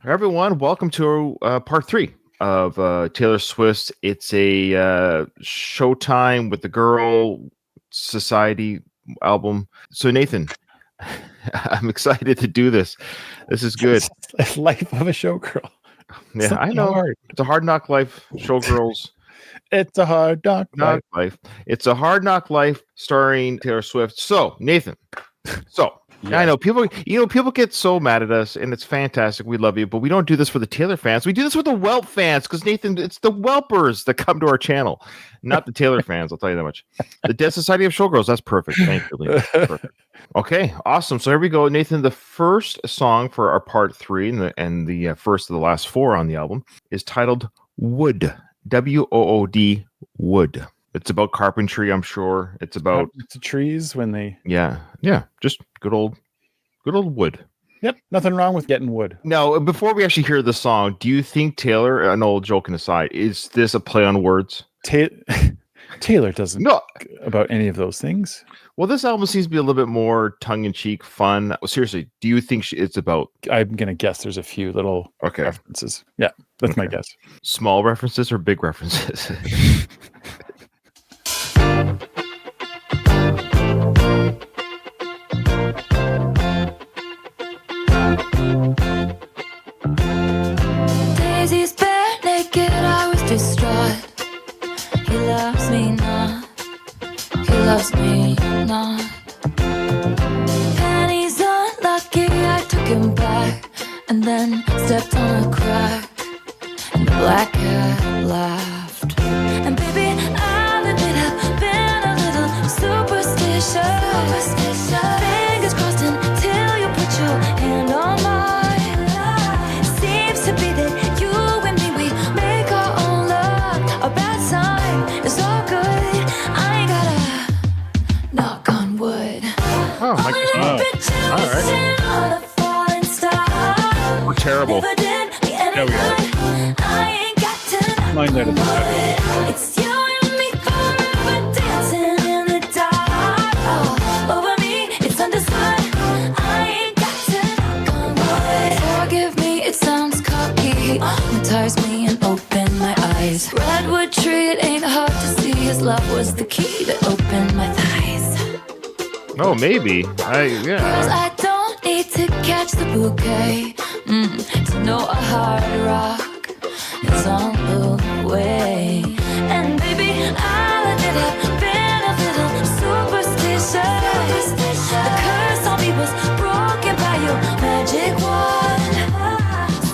Hi, everyone. Welcome to part three of Taylor Swift's It's a Showtime with the Girl Society album. So, Nathan, I'm excited to do this. This is good. Life of a showgirl. Yeah, Something I know. hard. It's a hard knock life. Showgirls. It's a hard knock Life. It's a hard knock life starring Taylor Swift. So, Nathan. Yes. I know people get so mad at us, and it's fantastic. We love you, but we don't do this for the Taylor fans. We do this for the Whelp fans, because Nathan, it's the Whelpers that come to our channel, not the Taylor fans. I'll tell you that much. The Dead Society of Showgirls. That's perfect. Thank you, Lena. Perfect. Okay, awesome. So here we go, Nathan. The first song for our part three, and the first of the last four on the album, is titled "Wood." WOOD. Wood. It's about carpentry, I'm sure. It's about the trees when they. Yeah, just good old wood. Yep, nothing wrong with getting wood. Now, before we actually hear the song, do you think Taylor? An old joking aside, is this a play on words? Taylor doesn't know about any of those things. Well, this album seems to be a little bit more tongue-in-cheek, fun. Seriously, do you think it's about? I'm gonna guess there's a few little references. Yeah, that's my guess. Small references or big references? Daisy's bare naked, I was distraught. He loves me not, he loves me not. Penny's unlucky, I took him back, and then stepped on a crack, and the black cat laughed. And baby, I'll admit I've been a little superstitious. Fingers crossed until you put your hand on mine. Seems to be that you and me, we make our own luck. A bad sign is all good. I ain't gotta knock on wood. Oh my God. We're terrible. There we go. I ain't got to Mind that wood. It's you and me forever dancing in the dark. Oh, over me, it's understood. I ain't got to knock on wood. Forgive me, it sounds cocky. Hypnotize me and open my eyes. Redwood tree, it ain't hard to see. His love was the key that opened my thighs. Oh, maybe. Cause I don't need to catch the bouquet to know a hard rock is on the way. And baby, I'll admit I've been a little superstitious. The curse on me was broken by your magic wand.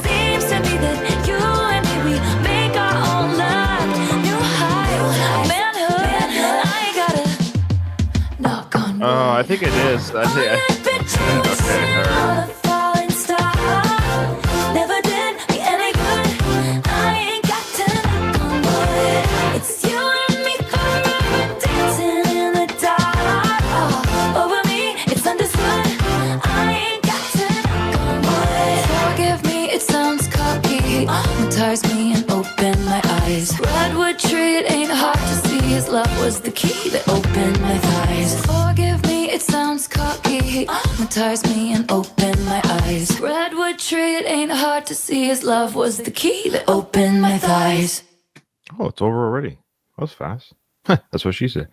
Seems to me that you and me, we make our own luck. New high manhood, I ain't gotta knock on wood. Oh, I think it is. I think. Okay, all right. Never did me any good. I ain't got to knock on wood. It's you and me forever dancing in the dark. Oh, over me, it's understood. I ain't got to knock on wood. Forgive me, it sounds cocky. Hypnotize me and open my eyes. Redwood tree, it ain't hard to see. His love was the key that opened my thighs. Forgive me, it sounds cocky. Hypnotize me and open my eyes. Redwood tree, it ain't hard to see. His love was the key that opened my thighs. Oh, it's over already. That was fast. That's what she said.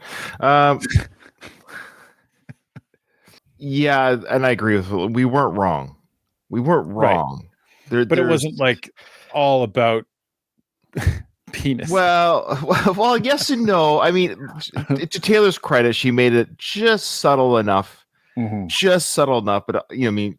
Yeah, and I agree with you. We weren't wrong. We weren't wrong. Right. But it wasn't like all about penis. Well, yes and no. I mean, to Taylor's credit, she made it just subtle enough. Just subtle enough, but I mean,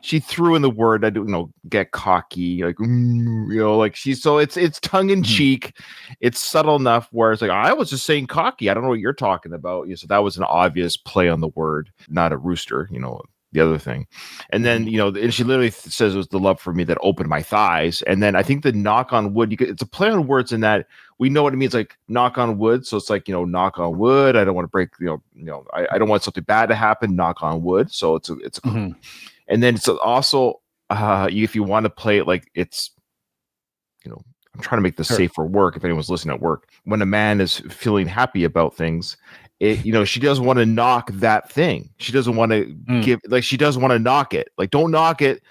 she threw in the word. I don't get cocky, like like she's so it's tongue in cheek. It's subtle enough where it's like I was just saying cocky. I don't know what you're talking about. So that was an obvious play on the word, not a rooster. The other thing, and then and she literally says it was the love for me that opened my thighs. And then I think the knock on wood, it's a play on words in that we know what it means, like knock on wood. So it's like knock on wood. I don't want to break. I don't want something bad to happen. Knock on wood. So it's and then it's also if you want to play it like it's I'm trying to make this safe for work. If anyone's listening at work, when a man is feeling happy about things, she doesn't want to knock that thing. She doesn't want to she doesn't want to knock it. Like, don't knock it.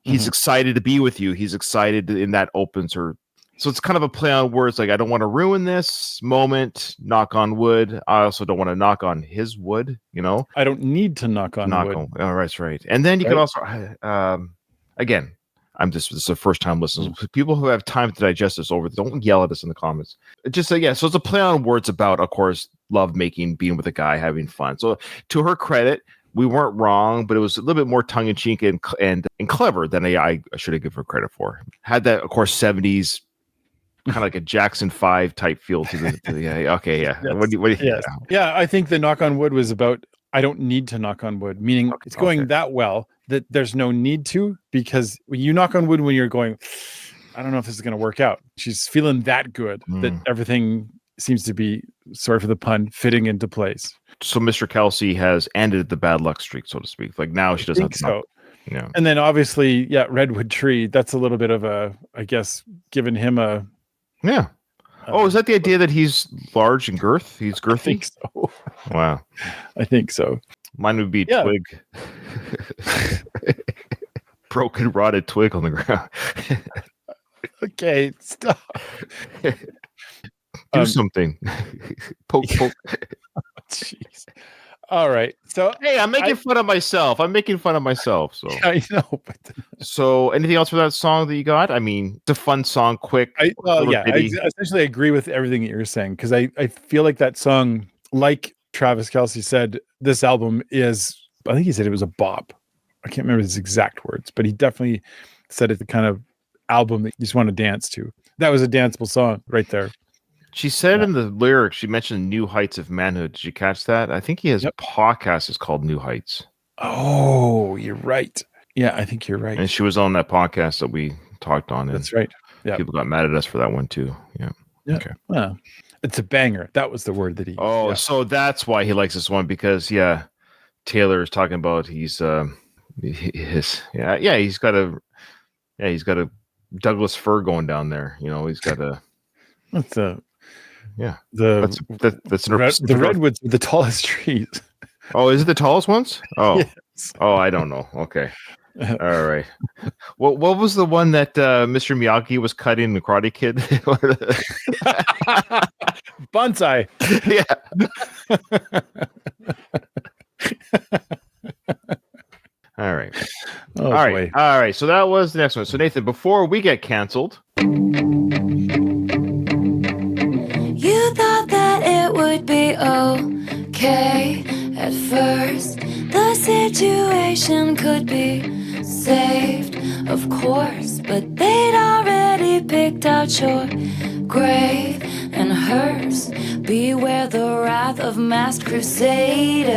he's excited to be with you. He's excited, and that opens her. So it's kind of a play on words. Like, I don't want to ruin this moment. Knock on wood. I also don't want to knock on his wood. I don't need to knock on wood. Oh, that's right. And then you could also, again, this is the first time listeners. People who have time to digest this don't yell at us in the comments. Just so it's a play on words about, of course, love making, being with a guy, having fun. So to her credit, we weren't wrong, but it was a little bit more tongue in cheek and clever than I should have given her credit for. Had that, of course, 70s. Kind of like a Jackson 5 type feel to the okay, yeah. Yes. What do you yes. Yeah, I think the knock on wood was about I don't need to knock on wood, meaning it's going that well that there's no need to, because when you knock on wood when you're going, I don't know if this is going to work out. She's feeling that good that everything seems to be, sorry for the pun, fitting into place. So Mr. Kelsey has ended the bad luck streak, so to speak. Like now she doesn't have to knock. Yeah. And then obviously, redwood tree, that's a little bit of I guess, giving him a yeah. Is that the idea that he's large and girth? He's girthy? I think so. Wow. I think so. Mine would be twig. Broken, rotted twig on the ground. Okay, stop. Do something. Poke. Jeez. All right. So hey, I'm making fun of myself. So I know. But so anything else for that song that you got? I mean, it's a fun song, quick. I essentially agree with everything that you're saying, because I feel like that song, like Travis Kelce said, this album is, I think he said it was a bop. I can't remember his exact words, but he definitely said it's the kind of album that you just want to dance to. That was a danceable song right there. She said in the lyrics, she mentioned New Heights of Manhood. Did you catch that? I think he has a podcast. It's called New Heights. Oh, you're right. Yeah, I think you're right. And she was on that podcast that we talked on. That's right. Yeah. People got mad at us for that one too. Yeah. Okay. Well, it's a banger. That was the word that he used. Oh, so that's why he likes this one, because Taylor is talking about he's got a Douglas fir going down there. He's got a that's a that's the redwoods are the tallest trees. Oh, is it the tallest ones? Oh, yes. Oh, I don't know. Okay, all right. What was the one that Mr. Miyagi was cutting the Karate Kid? Bonsai. Yeah. All right. Oh, all boy. right. So that was the next one. So Nathan, before we get canceled. You thought that it would be okay at first. The situation could be saved, of course, but they'd already picked out your grave and hers. Beware the wrath of masked crusaders.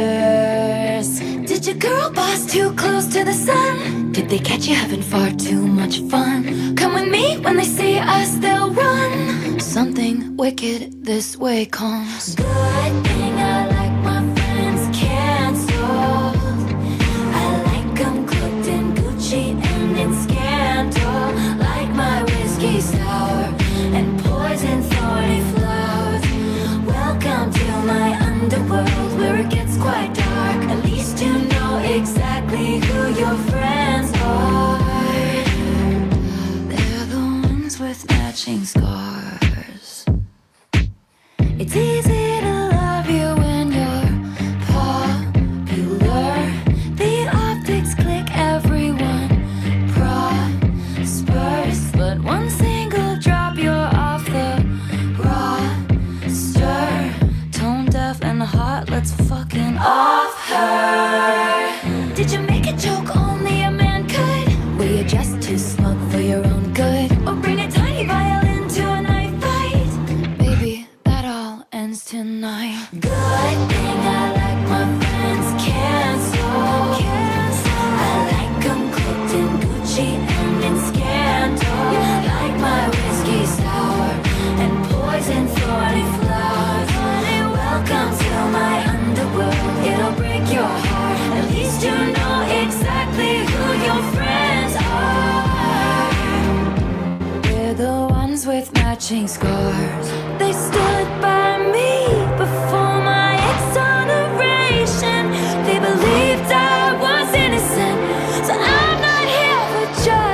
Did your girl boss too close to the sun? Did they catch you having far too much fun? Come with me, when they see us they'll run. Something wicked this way comes. Good thing I like my friends canceled. I like them cooked in Gucci and in scandal. Like my whiskey sour and poison thorny flowers. Welcome to my underworld where it gets quite dark. At least you know exactly who your friends are. They're the ones with matching scars. It's easy to love you when you're popular. The optics click, everyone prospers. But one single drop, you're off the roster. Tone deaf and hot, let's fucking off her. Did you make a joke only a man could? Were you just too smug for your own good? Or bring a tiny violin to a knife fight? Baby, that all ends tonight. Good thing I like my friends canceled. I like them cooked in Gucci and in scandal. Like my whiskey sour and poison thorny flowers. Welcome to my underworld, it'll break your heart. At least you know exactly who your friends are. We're the ones with matching scars. They stood by me before my exoneration. They believed I was innocent, so I'm not here for judgment.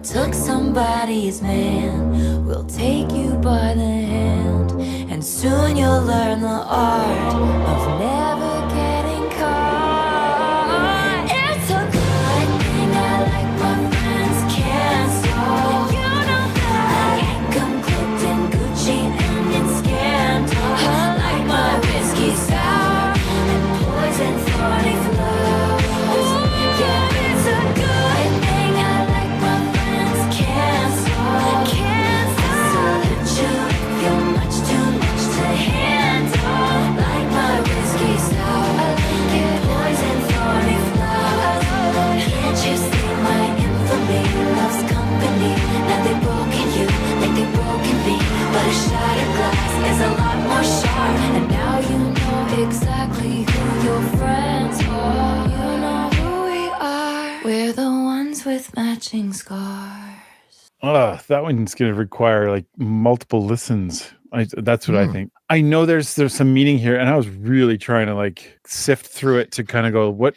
took somebody's man. We'll take you by the hand, and soon you'll learn the art of never getting caught. It's a good thing I like my friends can't stop. You know that I ain't come clipped in Gucci and in scandal. I like my whiskey sour and poison thorny flowers. Yeah, it's a good thing I like my friends can't stop. Can't salute you if you're much too much to handle. Like my whiskey sour, yeah, poison thorny flowers. Can't you see my infamy loves company? Now they've broken you like they've broken me, but a shattered glass is a lot more sharp. And now you know exactly who your friends are. You know who we are. We're the ones with matching scars. That one's going to require like multiple listens. That's what I think. I know there's some meaning here, and I was really trying to like sift through it to kind of go, what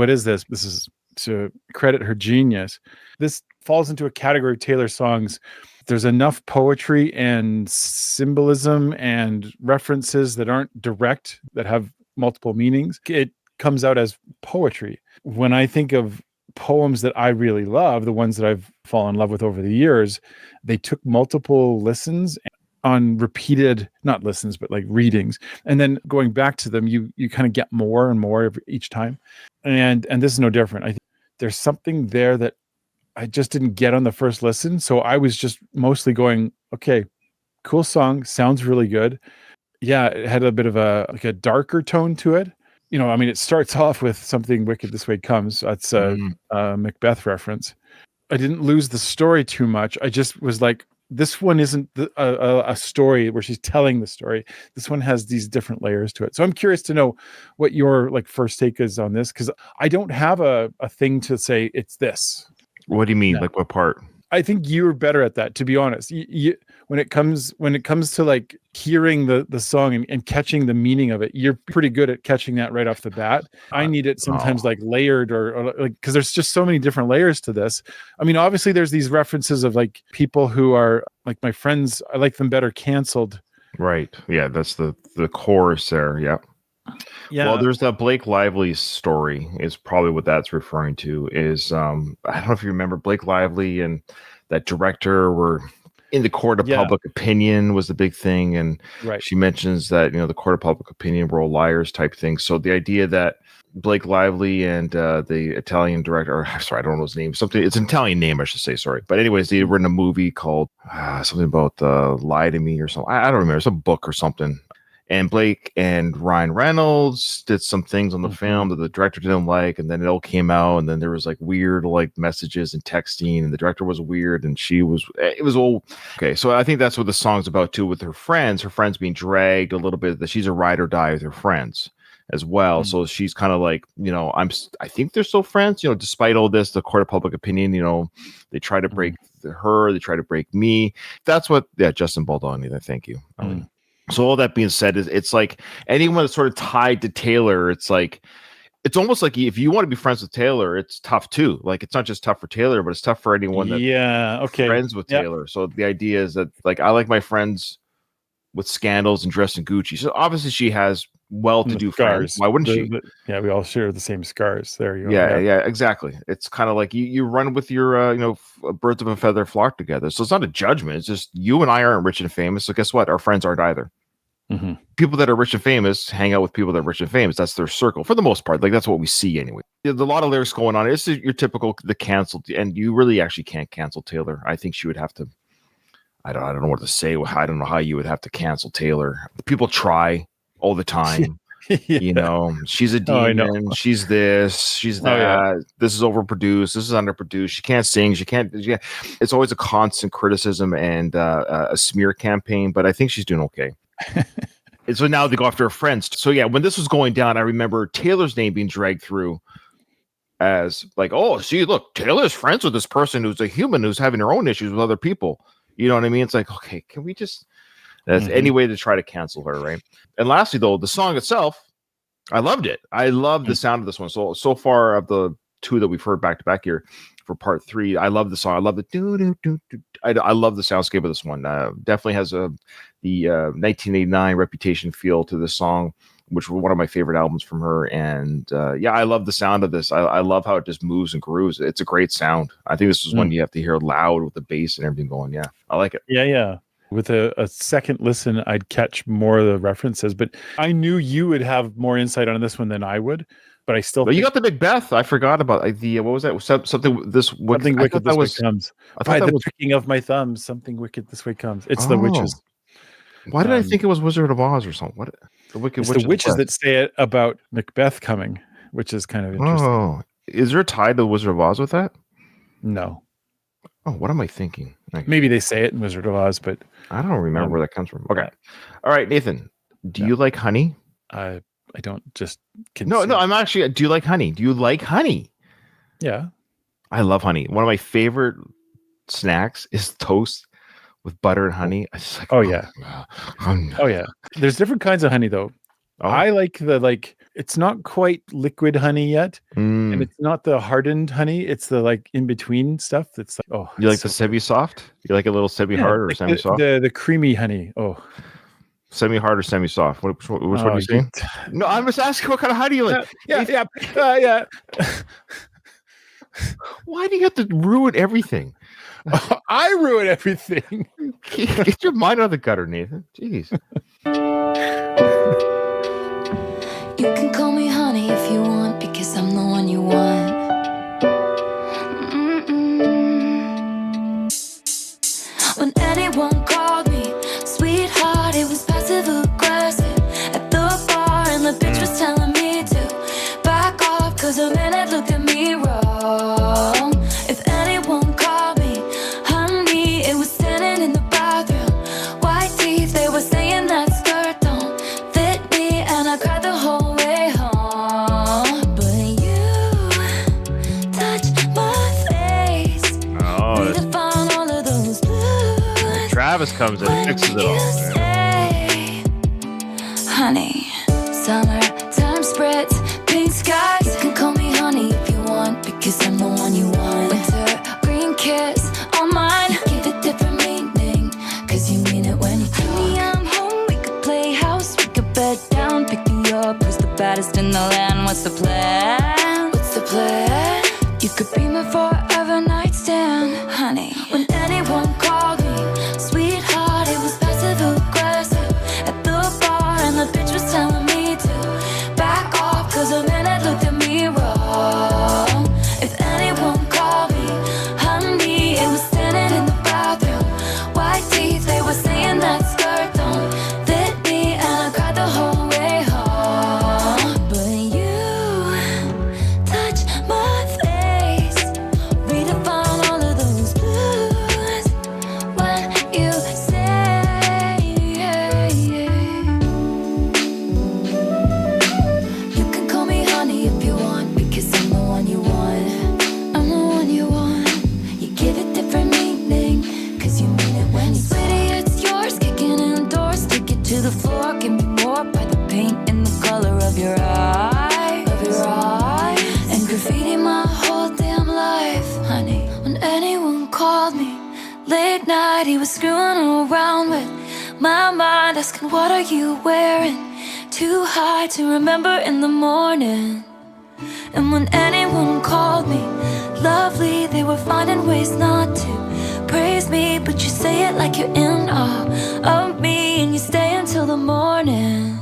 is this? This is to credit her genius. This falls into a category of Taylor songs. There's enough poetry and symbolism and references that aren't direct, that have multiple meanings. It comes out as poetry. When I think of poems that I really love, the ones that I've fallen in love with over the years, they took multiple listens on repeated, not listens, but like readings. And then going back to them, you kind of get more and more each time. And this is no different. I think there's something there that I just didn't get on the first listen. So I was just mostly going, okay, cool song, sounds really good. Yeah, it had a bit of a darker tone to it. You know, I mean, it starts off with something wicked this way comes. That's a Macbeth reference. I didn't lose the story too much. I just was like, this one isn't a story where she's telling the story. This one has these different layers to it. So I'm curious to know what your like first take is on this, because I don't have a thing to say it's this. What do you mean? No. Like what part? I think you're better at that, to be honest. When it comes to like hearing the song and catching the meaning of it, you're pretty good at catching that right off the bat. I need it sometimes like layered or like, because there's just so many different layers to this. I mean, obviously there's these references of like people who are like my friends, I like them better canceled. Right. Yeah, that's the chorus there. Yeah. Yeah. Well, there's that Blake Lively story is probably what that's referring to is, I don't know if you remember Blake Lively and that director were in the court of public opinion was the big thing. And she mentions that, the court of public opinion were all liars type thing. So the idea that Blake Lively and the Italian director, I don't know his name, it's an Italian name, I should say, sorry. But anyways, they were in a movie called something about Lie to Me or something. I don't remember. It's a book or something. And Blake and Ryan Reynolds did some things on the film that the director didn't like, and then it all came out, and then there was like weird like messages and texting, and the director was weird, and it was all okay. So I think that's what the song's about too, with her friends being dragged a little bit, that she's a ride or die with her friends as well. So she's kind of like, I think they're still friends, despite all this, the court of public opinion, they try to break her, they try to break me. That's what, Justin Baldoni, thank you. So all that being said, it's like anyone that's sort of tied to Taylor, it's almost like if you want to be friends with Taylor, it's tough too. Like it's not just tough for Taylor, but it's tough for anyone that's friends with Taylor. So the idea is that like I like my friends with scandals and dressed in Gucci. So obviously she has well-to-do friends. Why wouldn't she? We all share the same scars. There you go. Yeah, exactly. It's kind of like you run with your birds of a feather flock together. So it's not a judgment. It's just you and I aren't rich and famous. So guess what? Our friends aren't either. People that are rich and famous hang out with people that are rich and famous. That's their circle for the most part. Like that's what we see anyway. There's a lot of lyrics going on. This is your typical the canceled, and you really actually can't cancel Taylor. I think she would have to. I don't know what to say. I don't know how you would have to cancel Taylor. People try all the time. She's a demon. She's this. She's that. This is overproduced. This is underproduced. She can't sing. She can't. It's always a constant criticism and a smear campaign. But I think she's doing okay. And so now they go after her friends. So yeah, when this was going down, I remember Taylor's name being dragged through as like, oh, see, look, Taylor's friends with this person who's a human who's having her own issues with other people. You know what I mean? It's like, okay, can we just? That's any way to try to cancel her, right? And lastly, though, the song itself, I loved it. I love the sound of this one. So far of the two that we've heard back to back here, for part 3. I love the song. I love the I love the soundscape of this one. Definitely has the 1989 Reputation feel to this song, which was one of my favorite albums from her. And I love the sound of this. I love how it just moves and grooves. It's a great sound. I think this is one you have to hear loud with the bass and everything going. Yeah, I like it. Yeah. With a second listen, I'd catch more of the references, but I knew you would have more insight on this one than I would. But I still. But you got the Macbeth. I forgot about the what was that? Something wicked this way comes. By the pricking of my thumbs, something wicked this way comes. It's the witches. Why did I think it was Wizard of Oz or something? What the wicked witches? The witches that say it about Macbeth coming, which is kind of interesting. Oh, is there a tie to Wizard of Oz with that? No. Oh, what am I thinking? Maybe they say it in Wizard of Oz, but I don't remember where that comes from. Okay, all right, Nathan. Do you like honey? I don't just. No. I'm actually. Do you like honey? Do you like honey? Yeah, I love honey. One of my favorite snacks is toast with butter and honey. It's like, oh yeah. There's different kinds of honey though. Oh. I like it's not quite liquid honey yet, and it's not the hardened honey. It's the in between stuff. That's you like the semi-soft? You like a little semi-hard or semi-soft? The creamy honey. Oh, semi-hard or semi-soft? Which one are you saying? No, I'm just asking what kind of honey you like. Yeah. Why do you have to ruin everything? I ruin everything. Get your mind out of the gutter, Nathan. Jeez. You can call me honey if you want, because I'm the one you want. When anyone called me sweetheart, it was passive aggressive at the bar, and the bitch was telling me to back off, cause a minute looked at me wrong. If anyone called me honey, it was standing in the bathroom, white teeth, they were saying that skirt don't fit me, and I cried the whole way home. But you touched my face, redefine all of those blues. Travis comes in and fixes it all. Say, honey, summertime spreads, pink skies. You can call me honey if you want, because I'm the one you want. Winter green kiss on mine, give it different meaning, cause you mean it when you talk. Honey, I'm home, we could play house, we could bed down, pick me up, who's the baddest in the land, what's the plan? What's the plan? You could be my forever nightstand, honey. When anyone called me sweetheart, it was passive aggressive at the bar, and the bitch was telling me to back off, cause a minute looked at me wrong. If anyone called me honey, it was standing in the bathroom, white teeth, they were saying that skirt don't fit me, and I cried the whole way home. But you touch my face, redefine all of those blues when you say, you can call me honey if you want, because I'm the one you want. I'm the one you want. You give it different meaning, cause you mean it when you sweetie, it's yours, kicking indoors, take it to the floor, give me more by the paint in the color of your eye, and graffiti my whole damn life, honey. When anyone called me late night, he was screwing around with my mind, asking what are you wearing, too high to remember in the morning. And when anyone called me lovely, they were finding ways not to praise me, but you say it like you're in awe of me, and you stay until the morning,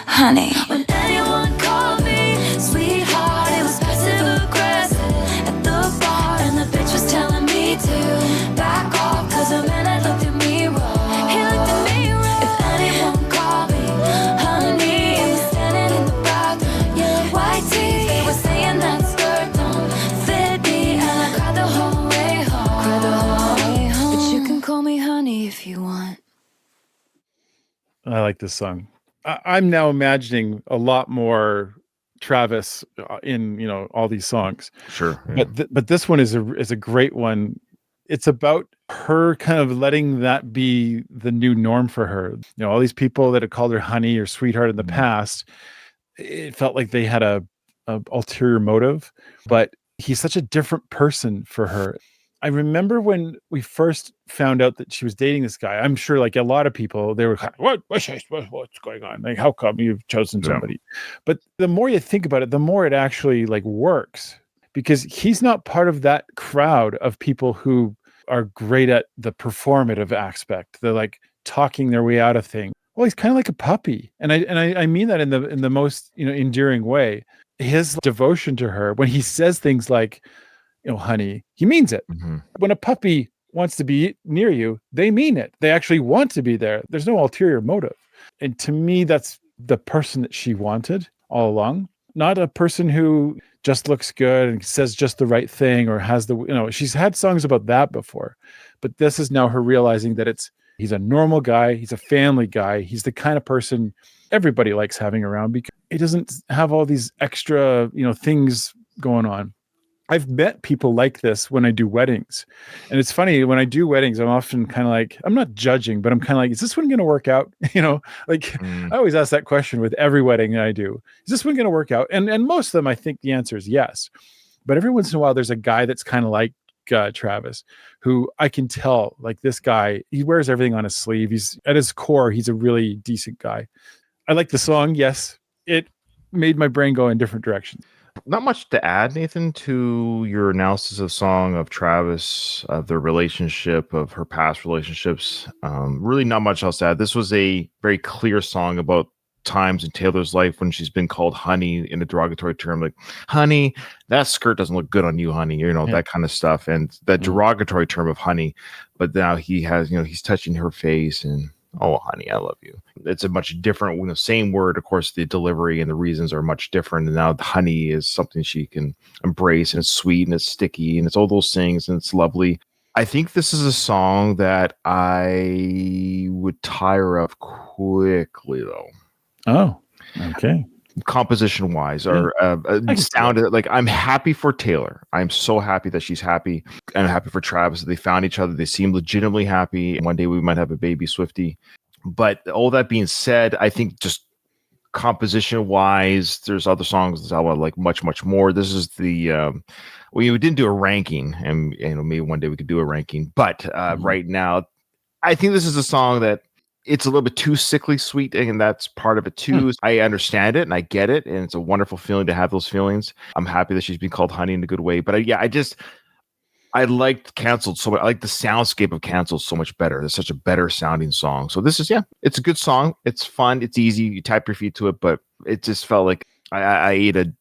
honey. When anyone called me sweetheart, it was passive aggressive at the bar, and the bitch was telling me to back off, cause a minute looked at me wrong. He looked at me wrong. If anyone called me honey, it was standing in the bathroom, yeah, white teeth, they were saying that skirt don't fit me, and I cried the whole way home. But you can call me honey if you want. I like this song. I'm now imagining a lot more Travis in all these songs. Sure, yeah. But this one is a great one. It's about her kind of letting that be the new norm for her. All these people that had called her honey or sweetheart in the past, it felt like they had a ulterior motive, but he's such a different person for her. I remember when we first found out that she was dating this guy, I'm sure like a lot of people, they were like, what's going on? Like, how come you've chosen somebody? But the more you think about it, the more it actually like works, because he's not part of that crowd of people who are great at the performative aspect. They're like talking their way out of things. Well, he's kind of like a puppy. And I mean that in the most, endearing way. His devotion to her, when he says things like, honey, he means it. Mm-hmm. When a puppy wants to be near you, they mean it. They actually want to be there. There's no ulterior motive. And to me, that's the person that she wanted all along. Not a person who just looks good and says just the right thing or has she's had songs about that before. But this is now her realizing that he's a normal guy. He's a family guy. He's the kind of person everybody likes having around because he doesn't have all these extra, things going on. I've met people like this when I do weddings. And it's funny, when I do weddings, I'm often kind of like, I'm not judging, but I'm kind of like, is this one going to work out? I always ask that question with every wedding that I do. Is this one going to work out? And most of them, I think the answer is yes. But every once in a while, there's a guy that's kind of like Travis, who I can tell, like this guy, he wears everything on his sleeve. He's at his core, he's a really decent guy. I like the song. Yes, it made my brain go in different directions. Not much to add, Nathan, to your analysis of song of Travis, of their relationship, of her past relationships. Really not much else to add. This was a very clear song about times in Taylor's life when she's been called honey in a derogatory term, like, honey, that skirt doesn't look good on you, honey, that kind of stuff. And that derogatory term of honey. But now he has, he's touching her face and, oh, honey, I love you. It's a much different, same word. Of course, the delivery and the reasons are much different. And now the honey is something she can embrace, and it's sweet and it's sticky and it's all those things and it's lovely. I think this is a song that I would tire of quickly, though. Oh, okay. Composition wise, or sounded like, I'm happy for Taylor. I'm so happy that she's happy. And I'm happy for Travis that they found each other. They seem legitimately happy. One day we might have a baby Swiftie. But all that being said, I think just composition wise, there's other songs that I like much, much more. This is the we didn't do a ranking, and maybe one day we could do a ranking. But right now, I think this is a song that it's a little bit too sickly sweet, and that's part of it too. I understand it and I get it, and it's a wonderful feeling to have those feelings. I'm happy that she's been called honey in a good way, but I liked Canceled so much. I like the soundscape of Canceled so much better. It's such a better sounding song. So this is, it's a good song. It's fun. It's easy. You tap your feet to it, but it just felt like I ate a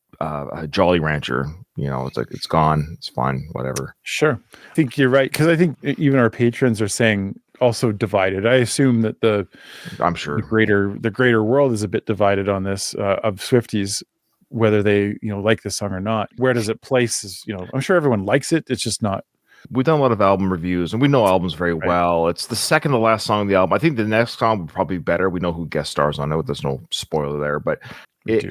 Jolly Rancher. It's like, it's gone. It's fine. Whatever. Sure. I think you're right. Cause I think even our patrons are saying also divided. I assume that the greater world is a bit divided on this of Swifties, whether they like this song or not. Where does it place? Is I'm sure everyone likes it. It's just not. We've done a lot of album reviews, and we know albums very well. It's the second to last song of the album. I think the next song will probably be better. We know who guest stars on it. There's no spoiler there, but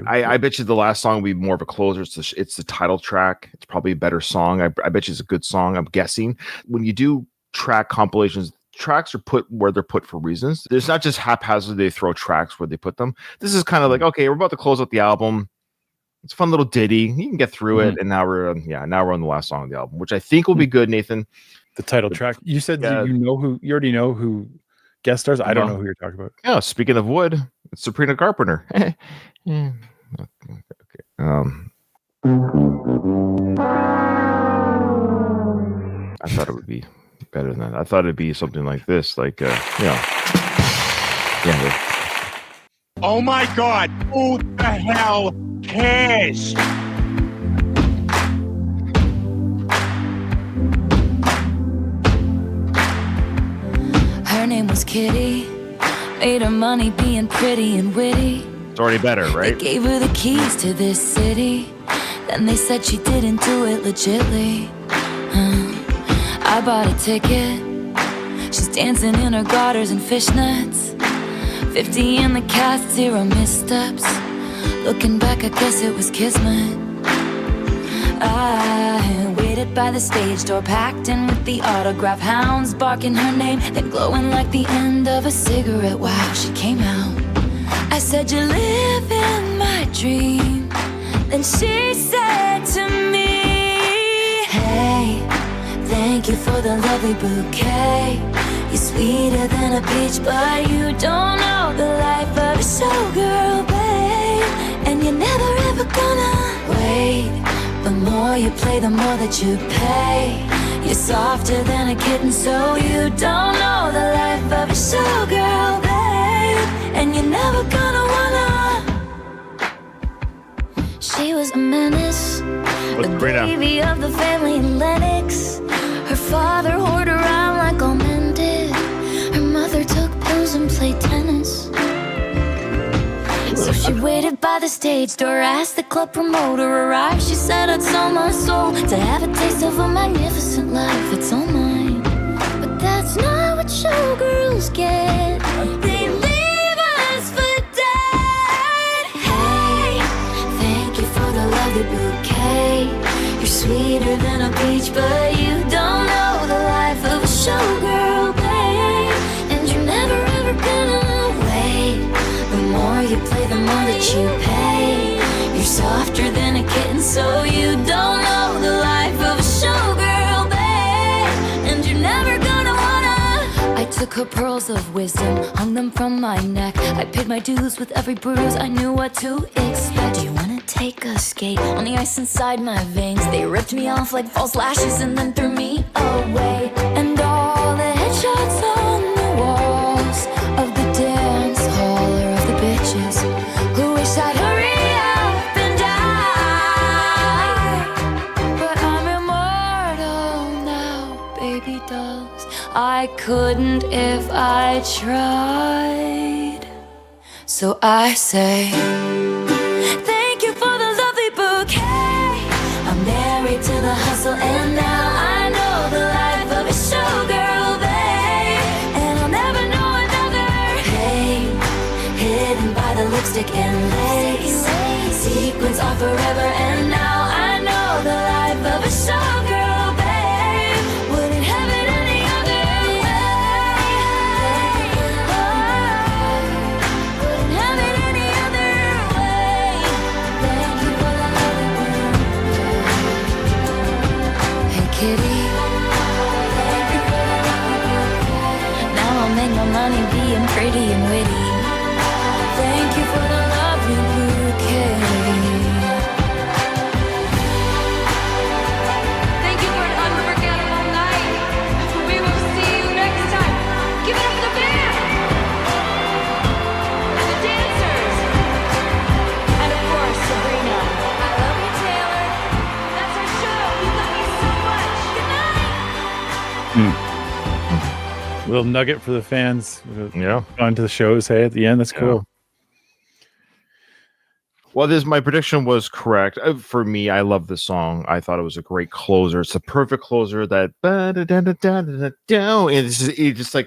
I bet you the last song will be more of a closer. It's the title track. It's probably a better song. I bet you it's a good song. I'm guessing. When you do track compilations, tracks are put where they're put for reasons. There's not just haphazardly they throw tracks where they put them. This is kind of like, okay, we're about to close out the album. It's a fun little ditty. You can get through it, and now we're on the last song of the album, which I think will be good, Nathan. The title track. You said you already know who guest stars. I don't know who you're talking about. Yeah, speaking of wood, it's Sabrina Carpenter. Okay. I thought it would be better than that. I thought it'd be something like this, like Oh my God! Who the hell cares? Her name was Kitty. Made her money being pretty and witty. It's already better, right? They gave her the keys to this city. Then they said she didn't do it legitly. I bought a ticket. She's dancing in her garters and fishnets. 50 in the cast, 0 missteps. Looking back, I guess it was kismet. I waited by the stage door, packed in with the autograph hounds, barking her name, then glowing like the end of a cigarette. Wow, she came out. I said, you live in my dream. Then she said to me, the lovely bouquet. You're sweeter than a peach, but you don't know the life of a showgirl, babe. And you're never ever gonna wait. The more you play, the more that you pay. You're softer than a kitten, so you don't know the life of a showgirl, babe. And you're never gonna wanna. She was a menace, What's the Sabrina? baby of the family in Lennox. Her father whored around like all men did. Her mother took pills and played tennis. So she waited by the stage door, asked the club promoter arrive. She said, I'd sell my soul to have a taste of a magnificent life. It's all mine. But that's not what showgirls get. They leave us for dead. Hey, thank you for the lovely bouquet. You're sweeter than a peach, but you don't know the life of a showgirl, babe. And you're never ever gonna wait. The more you play, the more that you pay. You're softer than a kitten, so you don't know the life of a showgirl, babe. And you're never gonna wanna. I took her pearls of wisdom, hung them from my neck. I paid my dues with every bruise, I knew what to expect. Do you wanna take a skate on the ice inside my veins? They ripped me off like false lashes and then threw me away. And all the headshots on the walls of the dance hall are of the bitches who wish I'd hurry up and die. But I'm immortal now, baby dolls. I couldn't if I tried. So I say, thank you for the lovely bouquet. I'm married to the hustle, and now I know the life of a showgirl, babe. And I'll never know another pain hidden by the lipstick and lace. Sequins are forever, and now I know the life of a showgirl, babe. Wouldn't have it any other way. Wouldn't have it any other way. Thank you for the lovely bouquet. Hey kitty, thank you for the lovely bouquet. Now I'll make my money being pretty and witty. Thank you for the lovely bouquet. Thank you for an unforgettable night. We will see you next time. Give it up for the band and the dancers, and of course Sabrina. I love you, Taylor. That's our show. We love you so much. Good night. Little nugget for the fans. Yeah. On to the shows, hey, at the end. That's cool. Well, my prediction was correct. For me, I love this song. I thought it was a great closer. It's a perfect closer. That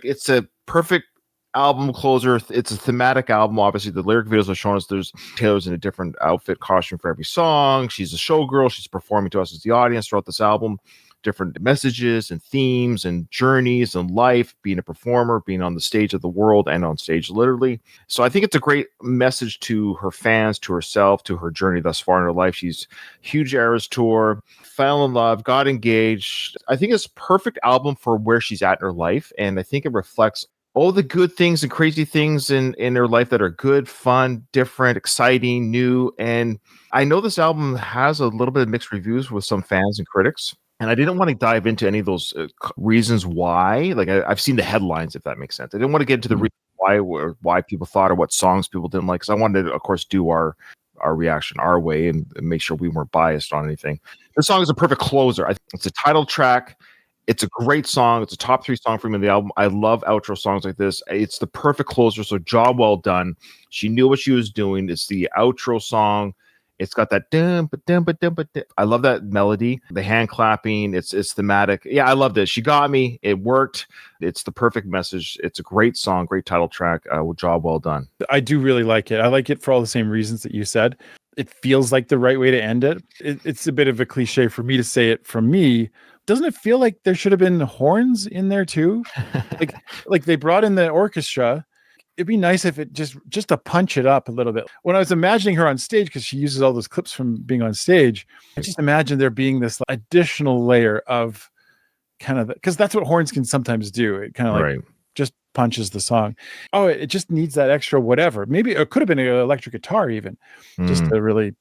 it's a perfect album closer. It's a thematic album. Obviously, the lyric videos are showing us there's Taylor's in a different outfit, costume for every song. She's a showgirl. She's performing to us as the audience throughout this album. Different messages and themes and journeys and life, being a performer, being on the stage of the world and on stage literally. So I think it's a great message to her fans, to herself, to her journey thus far in her life. She's huge Eras tour, fell in love, got engaged. I think it's a perfect album for where she's at in her life. And I think it reflects all the good things and crazy things in her life that are good, fun, different, exciting, new. And I know this album has a little bit of mixed reviews with some fans and critics. And I didn't want to dive into any of those reasons why. Like I've seen the headlines, if that makes sense. I didn't want to get into the reason why people thought or what songs people didn't like. Because I wanted to, of course, do our reaction our way and make sure we weren't biased on anything. This song is a perfect closer. I think it's a title track. It's a great song. It's a top 3 song for me in the album. I love outro songs like this. It's the perfect closer. So job well done. She knew what she was doing. It's the outro song. It's got that I love that melody, the hand clapping. It's thematic. Yeah, I loved it. She got me. It worked. It's the perfect message. It's a great song, great title track. Job well done. I do really like it. I like it for all the same reasons that you said. It feels like the right way to end it. It's a bit of a cliche for me to say it from me. Doesn't it feel like there should have been horns in there too? like they brought in the orchestra. It'd be nice if it just to punch it up a little bit. When I was imagining her on stage, because she uses all those clips from being on stage, I just imagine there being this additional layer of kind of, because that's what horns can sometimes do. It kind of like Right. just punches the song. Oh, it just needs that extra whatever. Maybe it could have been an electric guitar even, just to really.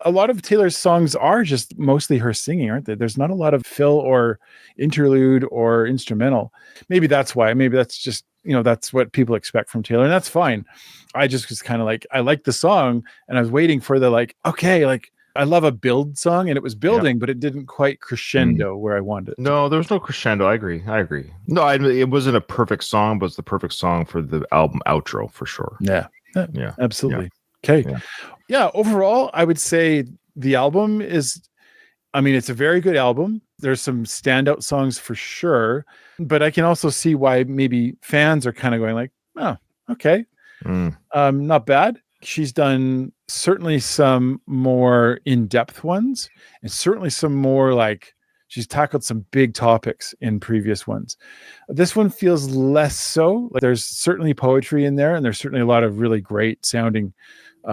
A lot of Taylor's songs are just mostly her singing, aren't they? There's not a lot of fill or interlude or instrumental. Maybe that's why. Maybe that's just, that's what people expect from Taylor, and that's fine. I just was kind of like, I liked the song, and I was waiting for the okay, I love a build song, and it was building, but it didn't quite crescendo where I wanted it. No, there was no crescendo. I agree. No, it wasn't a perfect song, but it's the perfect song for the album outro for sure. Yeah, absolutely. Yeah. Okay. Yeah, overall, I would say the album is, it's a very good album. There's some standout songs for sure, but I can also see why maybe fans are kind of going like, oh, okay. Not bad. She's done certainly some more in-depth ones, and certainly some more she's tackled some big topics in previous ones. This one feels less so. There's certainly poetry in there, and there's certainly a lot of really great sounding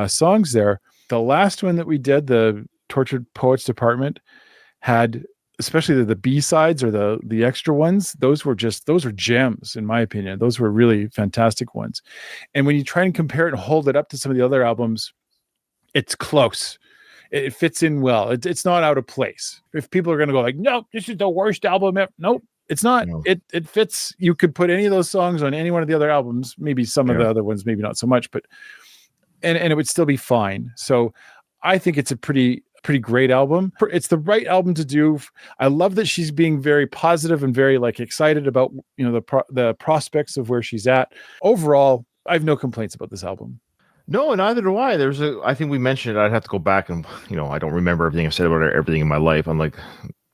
songs there. The last one that we did, the Tortured Poets Department, had especially the B-sides or the extra ones. Those were gems in my opinion. Those were really fantastic ones. And when you try and compare it and hold it up to some of the other albums, it's close. It fits in well. It's not out of place. If people are going to go no, this is the worst album ever. Nope, it's not. No. It fits. You could put any of those songs on any one of the other albums. Maybe some of the other ones, maybe not so much, but and it would still be fine. So I think it's a pretty great album. It's the right album to do. I love that she's being very positive and very excited about the prospects of where she's at. Overall, I have no complaints about this album. No, neither do I. I think we mentioned it. I'd have to go back and, I don't remember everything I've said about everything in my life, unlike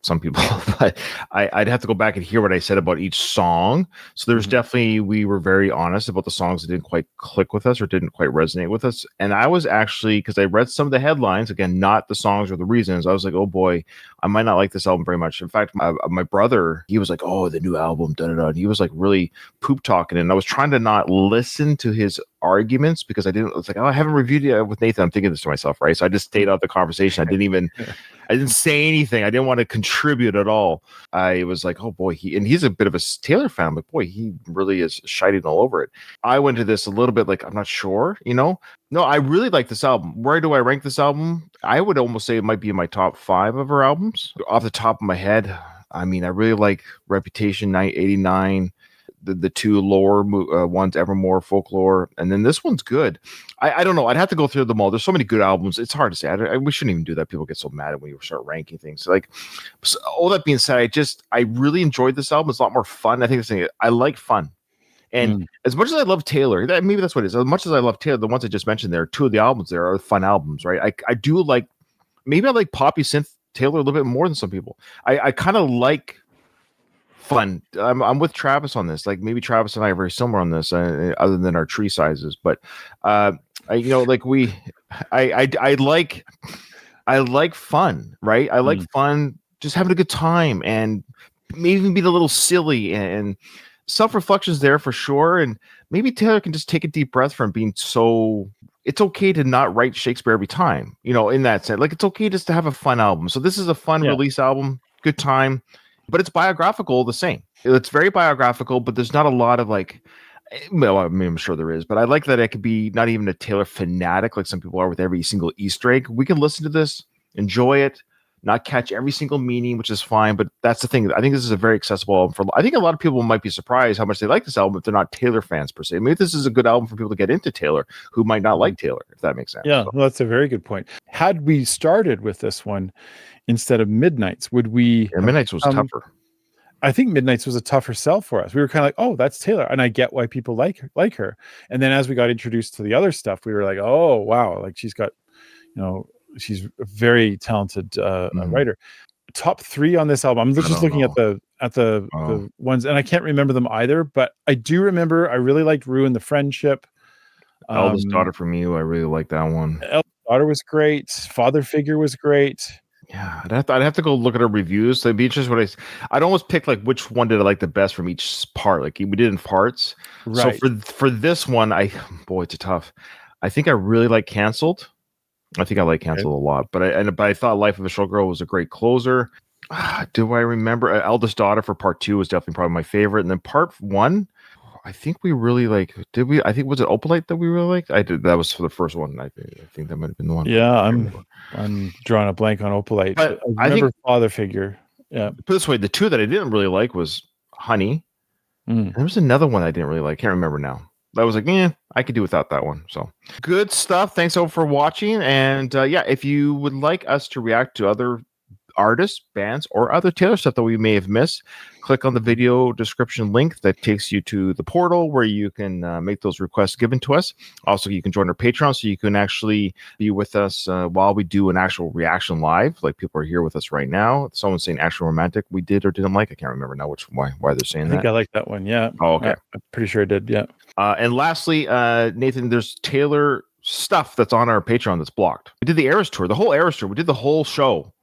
some people, but I'd have to go back and hear what I said about each song. So there's definitely, we were very honest about the songs that didn't quite click with us or didn't quite resonate with us. And I was actually, because I read some of the headlines, again, not the songs or the reasons, I was like, oh boy, I might not like this album very much. In fact, my brother, he was like, oh, the new album, da-da-da. And he was really poop talking. And I was trying to not listen to his arguments because I was like, oh, I haven't reviewed it with Nathan. I'm thinking this to myself, right? So I just stayed out the conversation. I didn't say anything. I didn't want to contribute at all. I was like, oh boy, he's a bit of a Taylor fan. I'm like, boy, he really is shiting all over it. I went to this a little bit I'm not sure, No, I really like this album. Where do I rank this album? I would almost say it might be in my top 5 of her albums. Off the top of my head, I really like Reputation 89. The two lower ones, Evermore, Folklore, and then this one's good. I don't know. I'd have to go through them all. There's so many good albums. It's hard to say. We shouldn't even do that. People get so mad when you start ranking things. So all that being said, I really enjoyed this album. It's a lot more fun. I think I like fun. And as much as I love Taylor, maybe that's what it is. As much as I love Taylor, the ones I just mentioned there, 2 of the albums there are fun albums, right? I do like, maybe I like poppy synth Taylor a little bit more than some people. I kind of like fun. I'm with Travis on this. Maybe Travis and I are very similar on this, other than our tree sizes. But I like fun, right? I like fun, just having a good time, and maybe even being a little silly, and self-reflection's there for sure. And maybe Taylor can just take a deep breath from being so. It's okay to not write Shakespeare every time, in that sense. It's okay just to have a fun album. So this is a fun release album, good time. But it's biographical the same. It's very biographical, but there's not a lot of I'm sure there is, but I like that it could be not even a Taylor fanatic like some people are with every single Easter egg. We can listen to this, enjoy it, not catch every single meaning, which is fine. But that's the thing. I think this is a very accessible album I think a lot of people might be surprised how much they like this album if they're not Taylor fans per se. Maybe this is a good album for people to get into Taylor who might not like Taylor, if that makes sense. Yeah, well, that's a very good point. Had we started with this one instead of Midnights, would we? Yeah, Midnights was tougher. I think Midnights was a tougher sell for us. We were kind of oh, that's Taylor, and I get why people like her. And then as we got introduced to the other stuff, we were like, oh wow, she's got, she's a very talented writer. Top 3 on this album. I'm just looking at the ones, and I can't remember them either. But I do remember I really liked Ruin the Friendship. Eldest Daughter from You. I really like that one. Eldest Daughter was great. Father Figure was great. Yeah, I'd have to go look at our reviews. So it'd be interesting what I'd almost pick which one did I like the best from each part. We did in parts. Right. So for this one, it's a tough. I think I really like Canceled. I think I like Canceled a lot, but I thought Life of a Showgirl was a great closer. Do I remember? Eldest Daughter for part 2 was definitely probably my favorite, and then part 1. I think we really like. Did we? I think was it Opalite that we really liked. I did. That was for the first one. I think that might have been the one. Yeah, I'm drawing a blank on Opalite. But I remember Father Figure. Yeah. Put it this way, the 2 that I didn't really like was Honey. And there was another one I didn't really like. Can't remember now. I was like, I could do without that one. So good stuff. Thanks all for watching. And if you would like us to react to other artists, bands, or other Taylor stuff that we may have missed, click on the video description link that takes you to the portal where you can make those requests given to us. Also, you can join our Patreon so you can actually be with us while we do an actual reaction live. Like people are here with us right now. Someone's saying Actual Romantic we did or didn't like. I can't remember now why they're saying that. I think I like that one. Yeah. Oh, okay. I'm pretty sure I did. Yeah. And lastly, Nathan, there's Taylor stuff that's on our Patreon that's blocked. We did the Eras tour, the whole Eras tour. We did the whole show.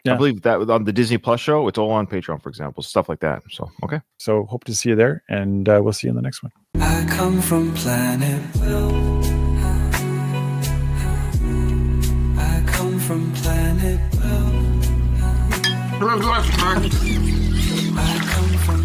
Yeah. I believe that on the Disney Plus show, it's all on Patreon, for example, stuff like that. So, okay. So hope to see you there, and we'll see you in the next one. I come from planet Will. I come from planet Will. I come from